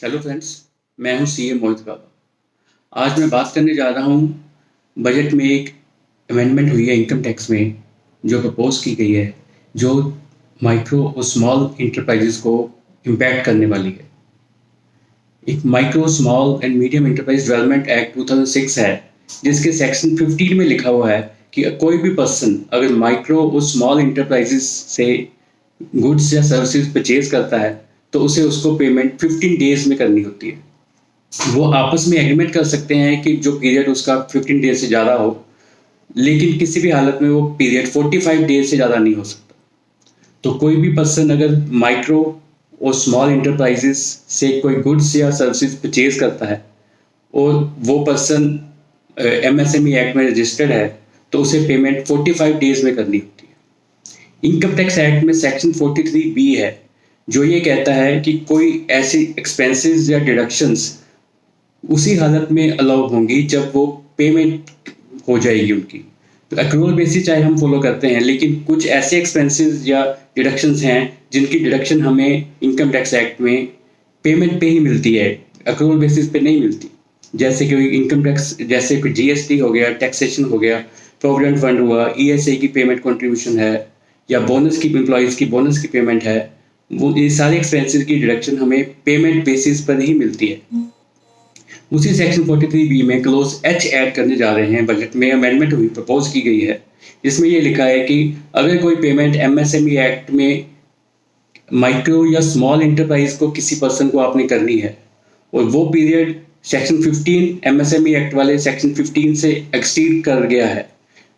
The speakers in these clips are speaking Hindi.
हेलो फ्रेंड्स, मैं हूं सीए मोहित बाबा। आज मैं बात करने जा रहा हूं बजट में एक अमेंडमेंट हुई है इनकम टैक्स में, जो प्रपोज की गई है, जो माइक्रो और स्मॉल इंटरप्राइजेस को इम्पैक्ट करने वाली है। एक micro small and medium enterprise development act 2006 है, जिसके सेक्शन 15 में लिखा हुआ है कि कोई भी पर्सन अगर माइक्रो और स्मॉल इंटरप्राइजेस से गुड्स या सर्विसेज परचेज करता है तो उसे उसको पेमेंट 15 डेज में करनी होती है। वो आपस में एग्रीमेंट कर सकते हैं कि जो पीरियड उसका 15 डेज से ज़्यादा हो, लेकिन किसी भी हालत में वो पीरियड 45 डेज से ज़्यादा नहीं हो सकता। तो कोई भी पर्सन अगर माइक्रो और स्मॉल इंटरप्राइजेस से कोई गुड्स या सर्विसेज परचेज करता है और वो पर्सन एमएसएमई एक्ट में रजिस्टर्ड है, तो उसे पेमेंट 45 डेज में करनी होती है। इनकम टैक्स एक्ट में सेक्शन 43B है, जो ये कहता है कि कोई ऐसी एक्सपेंसेस या डिडक्शंस उसी हालत में अलाउ होंगी जब वो पेमेंट हो जाएगी उनकी। तो एक्रूअल बेसिस चाहे हम फॉलो करते हैं, लेकिन कुछ ऐसे एक्सपेंसेस या डिडक्शंस हैं जिनकी डिडक्शन हमें इनकम टैक्स एक्ट में पेमेंट पे ही मिलती है, एक्रूअल बेसिस पे नहीं मिलती। जैसे कि इनकम टैक्स, जैसे कि जीएसटी हो गया, टैक्सेशन हो गया, प्रोविडेंट फंड हुआ, ईएसआई की पेमेंट कंट्रीब्यूशन है, या बोनस की एम्प्लॉयज़ की बोनस की पेमेंट है, वो ये सारे एक्सपेंसेस की डिडक्शन हमें पेमेंट बेसिस पर ही मिलती है। उसी सेक्शन 43B में क्लोज एच ऐड करने जा रहे हैं। बजट में अमेंडमेंट हुई, प्रपोज की गई है, जिसमें ये लिखा है कि अगर कोई पेमेंट एमएसएमई एक्ट में माइक्रो या स्मॉल इंटरप्राइज को किसी पर्सन को आपने करनी है और वो पीरियड सेक्शन 15 एमएसएमई एक्ट वाले सेक्शन 15 से एक्सीड कर गया है।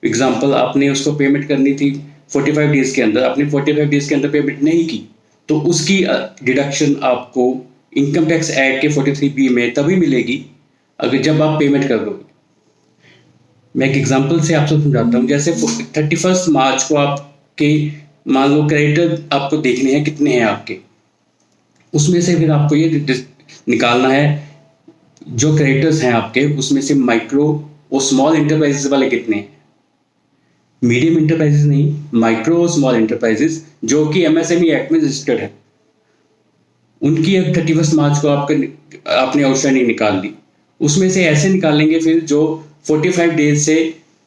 एग्जाम्पल, आपने उसको पेमेंट करनी थी 45 डेज के अंदर, आपने 45 डेज के अंदर पेमेंट नहीं की, तो उसकी डिडक्शन आपको इनकम टैक्स एक्ट के 43B में तभी मिलेगी अगर जब आप पेमेंट कर दोगे। मैं एक एग्जांपल से आपसे समझाता हूँ। जैसे 31 मार्च को आपके मान लो क्रेडिटर आपको देखने हैं कितने हैं आपके, उसमें से फिर आपको ये निकालना है जो क्रेडिटर्स हैं आपके, उसमें से माइक्रो और स्मॉल इंटरप्राइजेस वाले कितने हैं। मीडियम इंटरप्राइजेस नहीं, माइक्रो और स्मॉल इंटरप्राइजेस जो कि एमएसएमई एक्ट में रजिस्टर्ड है, उनकी अब 31 मार्च को आपने आउटस्टैंडिंग निकाल ली। उसमें से ऐसे निकालेंगे फिर जो 45 डेज से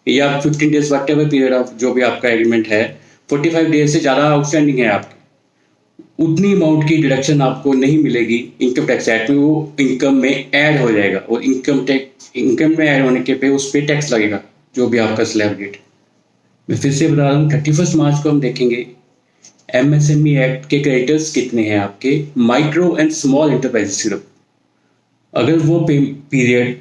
या 15 days what ever period of जो भी आपका एग्रीमेंट है, 45 डेज से ज़्यादा आउटस्टैंडिंग है आपकी, उतनी अमाउंट की डिडक्शन आपको नहीं मिलेगी इनकम टैक्स एक्ट में, वो इनकम में ऐड हो जाएगा और इनकम में ऐड होने के पे उस पर टैक्स लगेगा जो भी आपका स्लैब रेट। मैं फिर से बता रहा हूँ, 31 मार्च को हम देखेंगे एमएसएमई एक्ट के क्रेडिटर्स कितने हैं आपके, माइक्रो एंड स्मॉल इंटरप्राइज सिर्फ। अगर वो पीरियड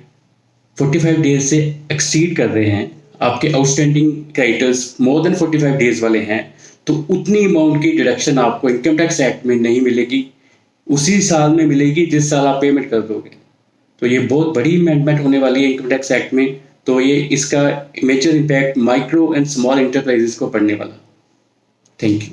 45 डेज से एक्सीड कर रहे हैं, आपके outstanding creditors more than 45 days वाले हैं, तो उतनी अमाउंट की डिडक्शन आपको इनकम टैक्स एक्ट में नहीं मिलेगी, उसी साल में मिलेगी जिस साल आप पेमेंट कर दोगे। तो ये बहुत बड़ी अमेंडमेंट होने वाली है इनकम टैक्स एक्ट में। तो ये इसका major impact micro and small enterprises को पड़ने वाला। Thank you.